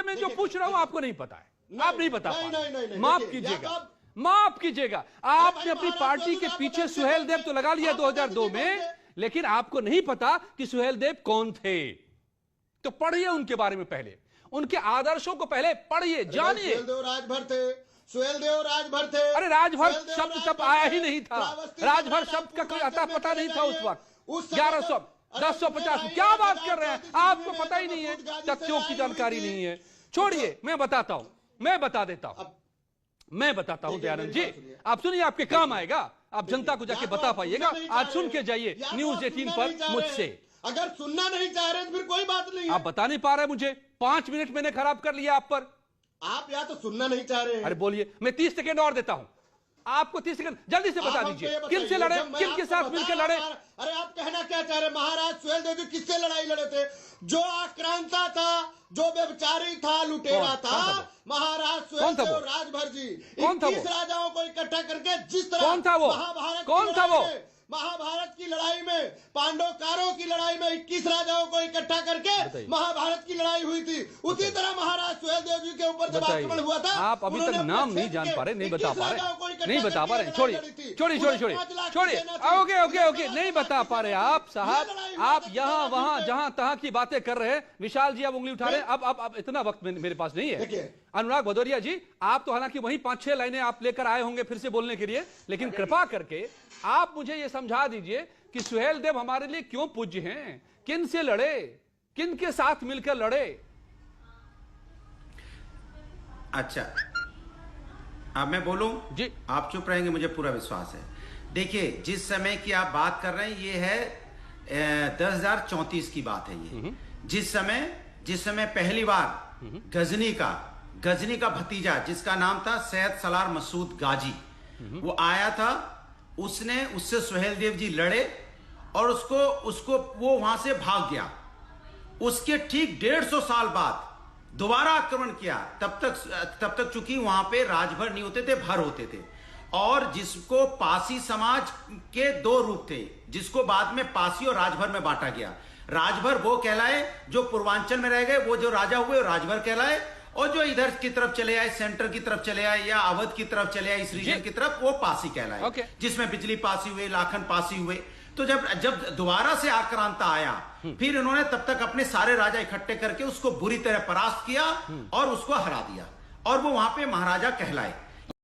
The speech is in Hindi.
मैं जो पूछ रहा हूं आपको नहीं पता है, आप नहीं बता पा, माफ कीजिएगा, माफ कीजिएगा। आपने अपनी पार्टी के पीछे सुहेल देव तो लगा लिया 2002 में, लेकिन आपको नहीं पता कि सुहेल देव कौन थे। तो पढ़िए उनके बारे में, पहले उनके आदर्शों को पहले पढ़िए, जानिए। राजभर थे, सुहेल देव राजभर थे। अरे राजभर शब्द तब आया ही नहीं था, राजभर शब्द का कोई अता पता नहीं था उस वक्त। 1100 1050 क्या बात कर रहे हैं, आपको पता ही नहीं है, तथ्यों की जानकारी नहीं है। छोड़िए, मैं बताता हूं, मैं बता देता हूं, मैं बताता हूं दयानंद जी, आप सुनिए, आपके काम आएगा, आप जनता को जाके बता पाइएगा। आज सुन के जाइए न्यूज 18 पर मुझसे। अगर सुनना नहीं चाह रहे तो फिर कोई बात नहीं है। आप बता नहीं पा रहे मुझे, 5 मिनट मैंने खराब कर लिया आप पर। आप या तो सुनना नहीं चाह रहे हैं। अरे बोलिए, मैं 30 सेकेंड और देता हूं आपको, 30 सेकंड जल्दी से बता दीजिए, किन से लड़े, किन के साथ मिलकर लड़े। अरे आप कहना क्या चाह रहे, महाराज सुहेल देव जी किससे लड़ाई लड़े थे? जो आक्रांता था, जो व्यभिचारी था, लुटेरा था, महाराज सुहेल देव राजभर जी। 21 राजाओं को इकट्ठा करके जिस तरह कौन था वो, कौन था वो? महाभारत की लड़ाई में, पांडवकारों की लड़ाई में 21 राजाओं को इकट्ठा करके महाभारत की लड़ाई हुई थी। उसी तरह महाराज सुहेल देव जी के ऊपर जब आक्रमण हुआ था, आप अभी तक नाम नहीं जान पा रहे, नहीं बता पा रहे, नहीं बता पा रहे। छोड़िए छोड़िए छोड़िए छोड़िए छोड़िए, ओके ओके ओके, नहीं बता पा रहे आप साहब। आप यहाँ वहां जहां तहां की बातें कर रहे हैं। विशाल जी आप उंगली उठा रहे हैं। अब इतना वक्त मेरे पास नहीं है। अनुराग भदौरिया जी, आप तो हालांकि वही 5-6 लाइनें आप लेकर आए होंगे फिर से बोलने के लिए, लेकिन कृपा करके आप मुझे यह समझा दीजिए कि सुहेल देव हमारे लिए क्यों पूज्य हैं, किन से लड़े, किन के साथ मिलकर लड़े। अच्छा, अब मैं बोलूं जी, आप चुप रहेंगे, मुझे पूरा विश्वास है। देखिए, जिस समय की आप बात कर रहे हैं, ये है 10,034 की बात है। ये जिस समय पहली बार गजनी का भतीजा, जिसका नाम था सैयद सलार मसूद गाजी, वो आया था, उससे सुहेल देव जी लड़े और उसको वो वहां से भाग गया। उसके ठीक 150 साल बाद दोबारा आक्रमण किया। तब तक चूंकि वहां पे राजभर नहीं होते थे, भर होते थे। और जिसको पासी समाज के 2 रूप थे, जिसको बाद में पासी और राजभर में बांटा गया। राजभर वो कहलाए जो पूर्वांचल में रह गए, वो जो राजा हुए राजभर कहलाए, और जो इधर की तरफ चले आए, सेंटर की तरफ चले आए या अवध की तरफ चले आए, इस रीजन की तरफ, वो पासी कहलाए। जिसमें बिजली पासी हुए, लाखन पासी हुए। तो जब दोबारा से आक्रांता आया, फिर इन्होंने तब तक अपने सारे राजा इकट्ठे करके उसको बुरी तरह परास्त किया और उसको हरा दिया, और वो वहां पे महाराजा कहलाए।